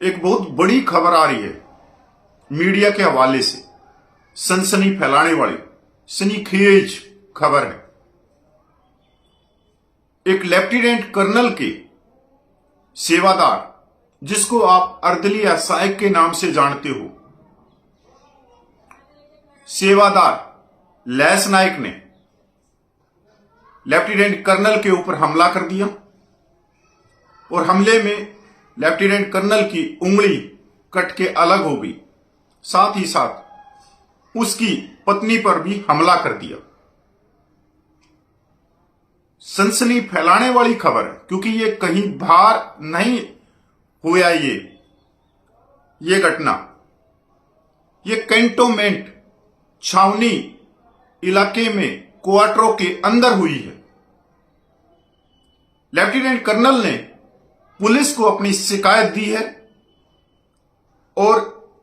एक बहुत बड़ी खबर आ रही है मीडिया के हवाले से। सनसनी फैलाने वाली सनसनीखेज खबर है। एक लेफ्टिनेंट कर्नल के सेवादार, जिसको आप अर्दली या साइक के नाम से जानते हो, सेवादार लैस नायक ने लेफ्टिनेंट कर्नल के ऊपर हमला कर दिया और हमले में लेफ्टिनेंट कर्नल की उंगली कट के अलग हो गई। साथ ही साथ उसकी पत्नी पर भी हमला कर दिया। सनसनी फैलाने वाली खबर है, क्योंकि ये कहीं बाहर नहीं हुआ। ये घटना ये कैंटोनमेंट छावनी इलाके में क्वार्टरों के अंदर हुई है। लेफ्टिनेंट कर्नल ने पुलिस को अपनी शिकायत दी है और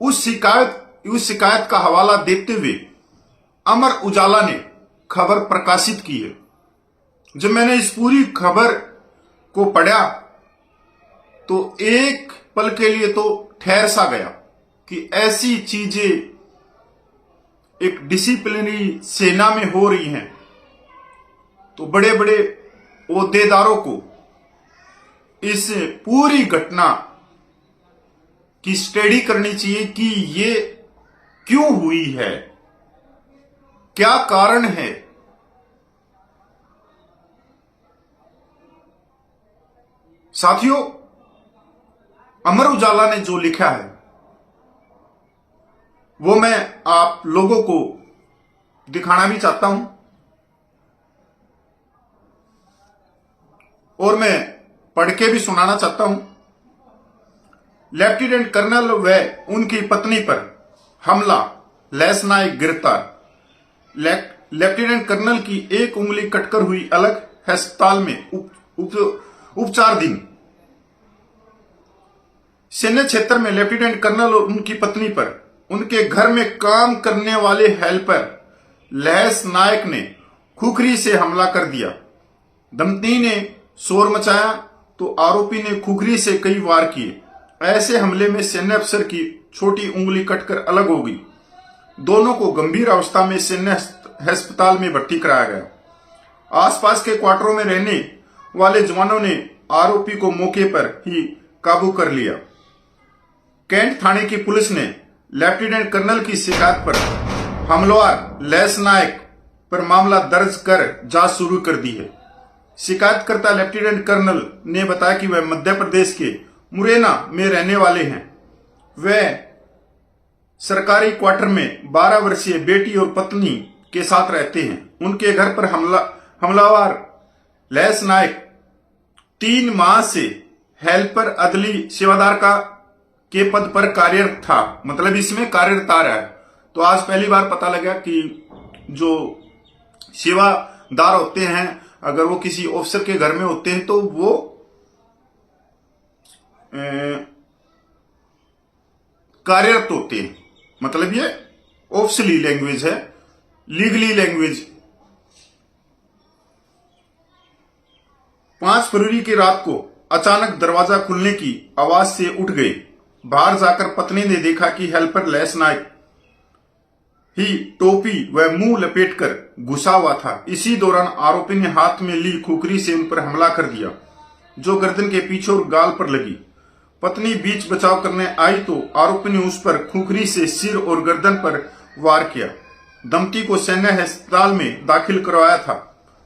उस शिकायत का हवाला देते हुए अमर उजाला ने खबर प्रकाशित की है। जब मैंने इस पूरी खबर को पढ़ा तो एक पल के लिए तो ठहर सा गया कि ऐसी चीजें एक डिसिप्लिनरी सेना में हो रही हैं तो बड़े बड़े ओहदेदारों को इस पूरी घटना की स्टडी करनी चाहिए कि ये क्यों हुई है, क्या कारण है। साथियों, अमर उजाला ने जो लिखा है वो मैं आप लोगों को दिखाना भी चाहता हूं और मैं पढ़ के भी सुनाना चाहता हूं। लेफ्टिनेंट कर्नल व उनकी पत्नी पर हमला, लैस नायक गिरफ्तार। लेफ्टिनेंट कर्नल की एक उंगली कटकर हुई अलग, अस्पताल में उपचाराधीन। सैन्य क्षेत्र में लेफ्टिनेंट कर्नल और उनकी पत्नी पर उनके घर में काम करने वाले हेल्पर लैस नायक ने खुखरी से हमला कर दिया। दंपति ने शोर मचाया तो आरोपी ने खुखरी से कई वार किए। ऐसे हमले में सैन्य अफसर की छोटी उंगली कटकर अलग हो गई। दोनों को गंभीर अवस्था में सैन्य अस्पताल में भर्ती कराया गया। आसपास के क्वार्टरों में रहने वाले जवानों ने आरोपी को मौके पर ही काबू कर लिया। कैंट थाने की पुलिस ने लेफ्टिनेंट कर्नल की शिकायत पर हमलावर लैस नायक पर मामला दर्ज कर जांच शुरू कर दी है। शिकायतकर्ता लेफ्टिनेंट कर्नल ने बताया कि वह मध्य प्रदेश के मुरैना में रहने वाले हैं। वह सरकारी क्वार्टर में 12 वर्षीय बेटी और पत्नी के साथ रहते हैं। उनके घर पर हमलावर लैस नायक 3 माह से हेल्पर अदली सेवादार के पद पर कार्यरत था। मतलब इसमें कार्यरत आ रहा है। तो आज पहली बार पता लगा कि जो सेवादार होते हैं, अगर वो किसी ऑफिसर के घर में होते हैं तो वो कार्यरत होते हैं। मतलब ये ऑफिशियली लैंग्वेज है, लीगली लैंग्वेज। 5 फरवरी की रात को अचानक दरवाजा खुलने की आवाज से उठ गए। बाहर जाकर पत्नी ने देखा कि हेल्पर लैस नायक ही टोपी व मुंह लपेटकर घुसा हुआ था। इसी दौरान आरोपी ने हाथ में ली खुखरी से उन पर हमला कर दिया, जो गर्दन के पीछे और गाल पर लगी। पत्नी बीच बचाव करने आई तो आरोपी ने उस पर खुखरी से सिर और गर्दन पर वार किया। दंपति को सैन्य अस्पताल में दाखिल करवाया था,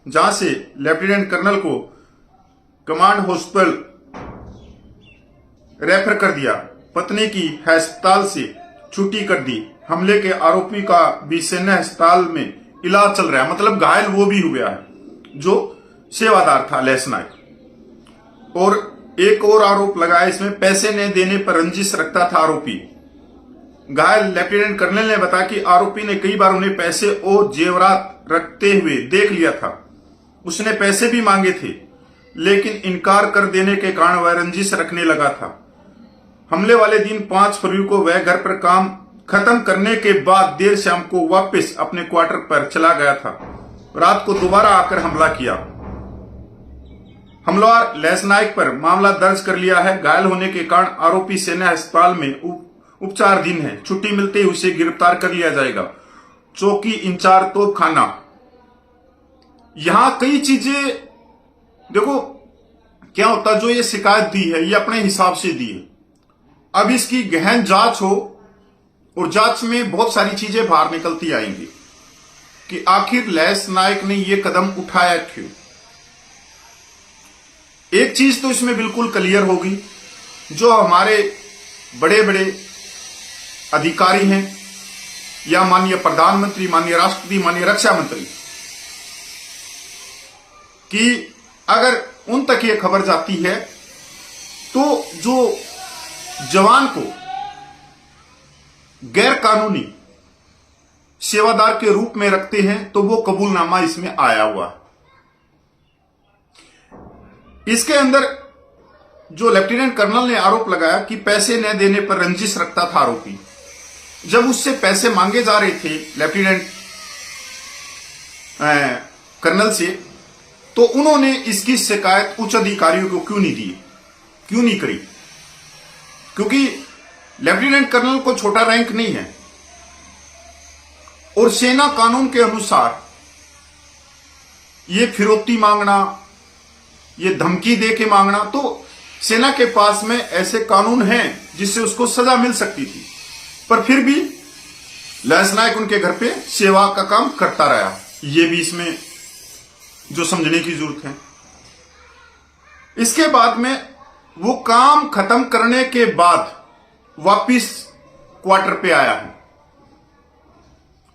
जहां से लेफ्टिनेंट कर्नल को कमांड हॉस्पिटल रेफर कर दिया। पत्नी की अस्पताल से छुट्टी कर दी। हमले के आरोपी का भी सैन्य अस्पताल में इलाज चल रहा है। मतलब घायल वो भी हुआ है जो सेवादार था लैस नायक। और एक और आरोप लगाया इसमें, पैसे न देने पर रंजिश रखता था आरोपी। घायल लेफ्टिनेंट कर्नल ने बताया कि आरोपी ने कई बार उन्हें पैसे और जेवरात रखते हुए देख लिया था। उसने पैसे भी मांगे थे, लेकिन इनकार कर देने के कारण वह रंजिश रखने लगा था। हमले वाले दिन 5 फरवरी को वह घर पर काम खत्म करने के बाद देर शाम को वापस अपने क्वार्टर पर चला गया था। रात को दोबारा आकर हमला किया। हमलावर लैस नायक पर मामला दर्ज कर लिया है। घायल होने के कारण आरोपी सेना अस्पताल में उपचाराधीन है। छुट्टी मिलते ही उसे गिरफ्तार कर लिया जाएगा। चौकी इंचार्ज तोपखाना। यहां कई चीजें देखो क्या होता, जो ये शिकायत दी है ये अपने हिसाब से दी है। अब इसकी गहन जांच हो और जांच में बहुत सारी चीजें बाहर निकलती आएंगी कि आखिर लैस नायक ने ये कदम उठाया क्यों। एक चीज तो इसमें बिल्कुल क्लियर होगी, जो हमारे बड़े बड़े अधिकारी हैं या माननीय प्रधानमंत्री, माननीय राष्ट्रपति, माननीय रक्षा मंत्री, कि अगर उन तक ये खबर जाती है तो जो जवान को गैर कानूनी सेवादार के रूप में रखते हैं तो वो कबूलनामा इसमें आया हुआ। इसके अंदर जो लेफ्टिनेंट कर्नल ने आरोप लगाया कि पैसे न देने पर रंजिश रखता था आरोपी। जब उससे पैसे मांगे जा रहे थे लेफ्टिनेंट कर्नल से, तो उन्होंने इसकी शिकायत उच्च अधिकारियों को क्यों नहीं दी, क्यों नहीं करी? क्योंकि लेफ्टिनेंट कर्नल को छोटा रैंक नहीं है और सेना कानून के अनुसार ये फिरौती मांगना, ये धमकी दे के मांगना, तो सेना के पास में ऐसे कानून हैं जिससे उसको सजा मिल सकती थी। पर फिर भी लैस नायक उनके घर पे सेवा का काम करता रहा। ये भी इसमें जो समझने की जरूरत है। इसके बाद में वो काम खत्म करने के बाद वापिस क्वार्टर पे आया है।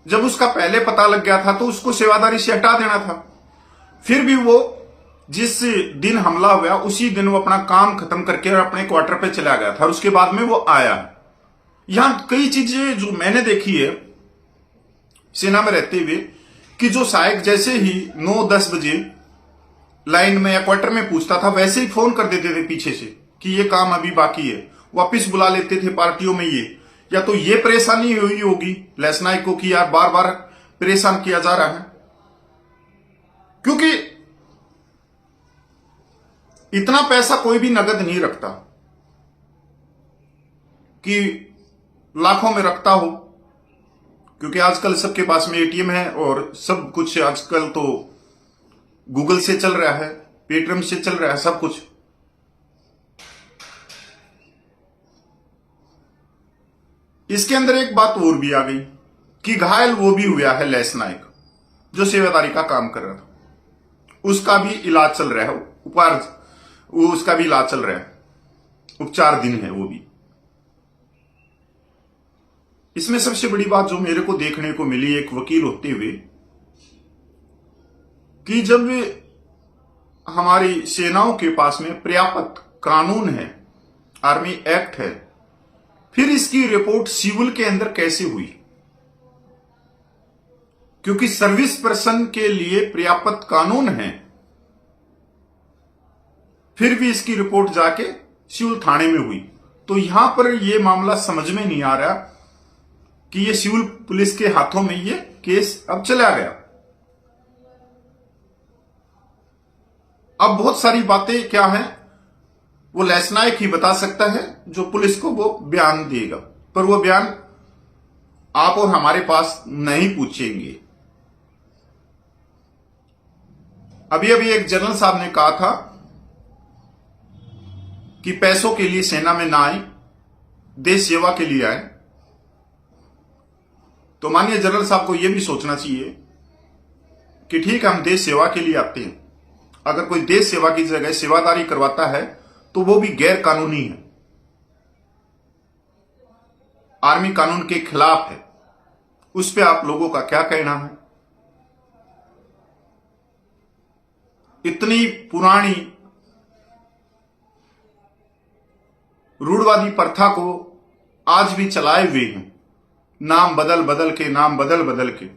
जब उसका पहले पता लग गया था तो उसको सेवादारी से हटा देना था। फिर भी वो जिस दिन हमला हुआ उसी दिन वो अपना काम खत्म करके और अपने क्वार्टर पे चला गया था और उसके बाद में वो आया। यहां कई चीजें जो मैंने देखी है सेना में रहते हुए, कि जो सहायक जैसे ही 9-10 बजे लाइन में या क्वार्टर में पूछता था, वैसे ही फोन कर देते थे पीछे से कि ये काम अभी बाकी है। वापिस बुला लेते थे पार्टियों में। ये या तो ये परेशानी हुई होगी लैस नायक को कि यार बार बार परेशान किया जा रहा है, क्योंकि इतना पैसा कोई भी नगद नहीं रखता कि लाखों में रखता हो, क्योंकि आजकल सबके पास में एटीएम है और सब कुछ आजकल तो गूगल से चल रहा है, पेटीएम से चल रहा है सब कुछ। इसके अंदर एक बात और भी आ गई कि घायल वो भी हुआ है लैस नायक, जो सेवादारी का काम कर रहा था। उसका भी इलाज चल रहा है, उसका भी इलाज चल रहा है, उपचार दिन है वो भी। इसमें सबसे बड़ी बात जो मेरे को देखने को मिली एक वकील होते हुए, कि जब हमारी सेनाओं के पास में पर्याप्त कानून है, आर्मी एक्ट है, फिर इसकी रिपोर्ट सिविल के अंदर कैसे हुई? क्योंकि सर्विस पर्सन के लिए पर्याप्त कानून है, फिर भी इसकी रिपोर्ट जाके सिविल थाने में हुई। तो यहां पर यह मामला समझ में नहीं आ रहा कि ये सिविल पुलिस के हाथों में ये केस अब चला गया। अब बहुत सारी बातें क्या हैं वो लैस नायक ही बता सकता है, जो पुलिस को वो बयान देगा, पर वो बयान आप और हमारे पास नहीं पूछेंगे। अभी अभी एक जनरल साहब ने कहा था कि पैसों के लिए सेना में ना आए, देश सेवा के लिए आए। तो माननीय जनरल साहब को यह भी सोचना चाहिए कि ठीक है हम देश सेवा के लिए आते हैं, अगर कोई देश सेवा की जगह सेवादारी करवाता है तो वो भी गैर कानूनी है, आर्मी कानून के खिलाफ है। उस पे आप लोगों का क्या कहना है? इतनी पुरानी रूढ़वादी प्रथा को आज भी चलाए हुए हैं, नाम बदल बदल के।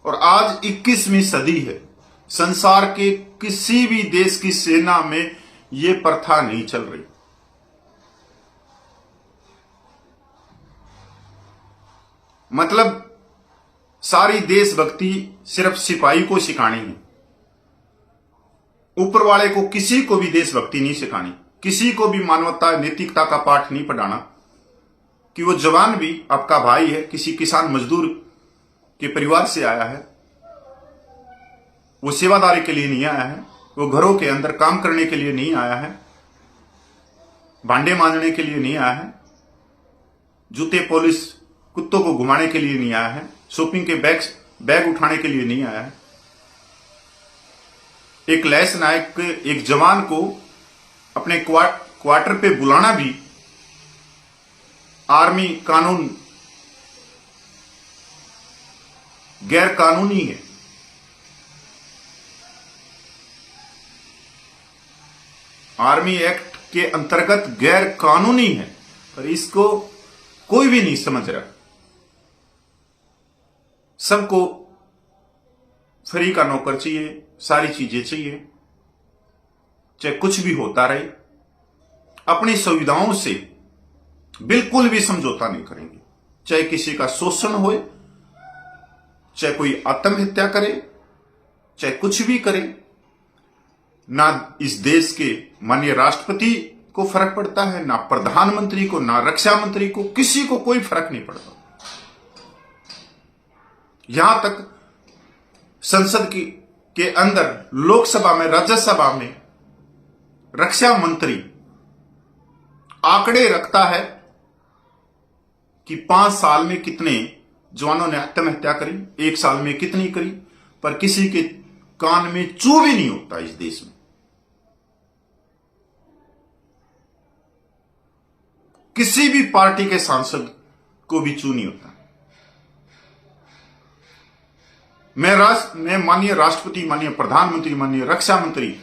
और आज 21वीं सदी है, संसार के किसी भी देश की सेना में यह प्रथा नहीं चल रही। मतलब सारी देशभक्ति सिर्फ सिपाही को सिखानी है, ऊपर वाले को किसी को भी देशभक्ति नहीं सिखानी, किसी को भी मानवता नैतिकता का पाठ नहीं पढ़ाना कि वो जवान भी आपका भाई है, किसी किसान मजदूर के परिवार से आया है, वो सेवादारी के लिए नहीं आया है, वो घरों के अंदर काम करने के लिए नहीं आया है, भांडे मांजने के लिए नहीं आया है, जूते पॉलिश कुत्तों को घुमाने के लिए नहीं आया है, शॉपिंग के बैग उठाने के लिए नहीं आया है। एक लैंस नायक एक जवान को अपने क्वार्टर पे बुलाना भी आर्मी कानून गैर कानूनी है। आर्मी एक्ट के अंतर्गत गैर कानूनी है, पर इसको कोई भी नहीं समझ रहा। सबको फ्री का नौकर चाहिए, सारी चीजें चाहिए, चाहे कुछ भी होता रहे, अपनी सुविधाओं से बिल्कुल भी समझौता नहीं करेंगे। चाहे किसी का शोषण होए, चाहे कोई आत्महत्या करे, चाहे कुछ भी करे, ना इस देश के माननीय राष्ट्रपति को फर्क पड़ता है, ना प्रधानमंत्री को, ना रक्षा मंत्री को, किसी को कोई फर्क नहीं पड़ता। यहां तक संसद के अंदर, लोकसभा में, राज्यसभा में रक्षा मंत्री आंकड़े रखता है कि 5 साल में कितने जवानों ने आत्महत्या करी, 1 साल में कितनी करी, पर किसी के कान में चू भी नहीं होता इस देश में। किसी भी पार्टी के सांसद को भी चू नहीं होता। मैं माननीय राष्ट्रपति, माननीय प्रधानमंत्री, माननीय रक्षा मंत्री,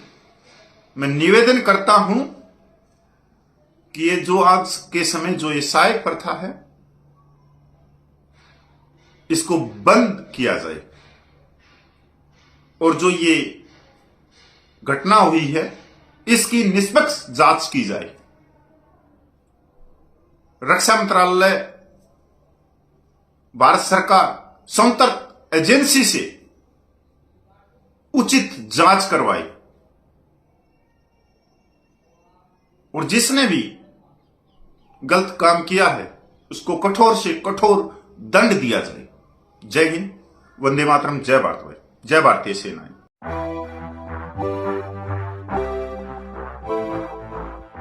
मैं निवेदन करता हूं कि ये जो आज के समय जो ये सहायक प्रथा है, इसको बंद किया जाए, और जो ये घटना हुई है इसकी निष्पक्ष जांच की जाए। रक्षा मंत्रालय, भारत सरकार स्वतंत्र एजेंसी से उचित जांच करवाए, और जिसने भी गलत काम किया है उसको कठोर से कठोर दंड दिया जाए। जय हिंद, वंदे मातरम, जय भारत, जय भारतीय सेना।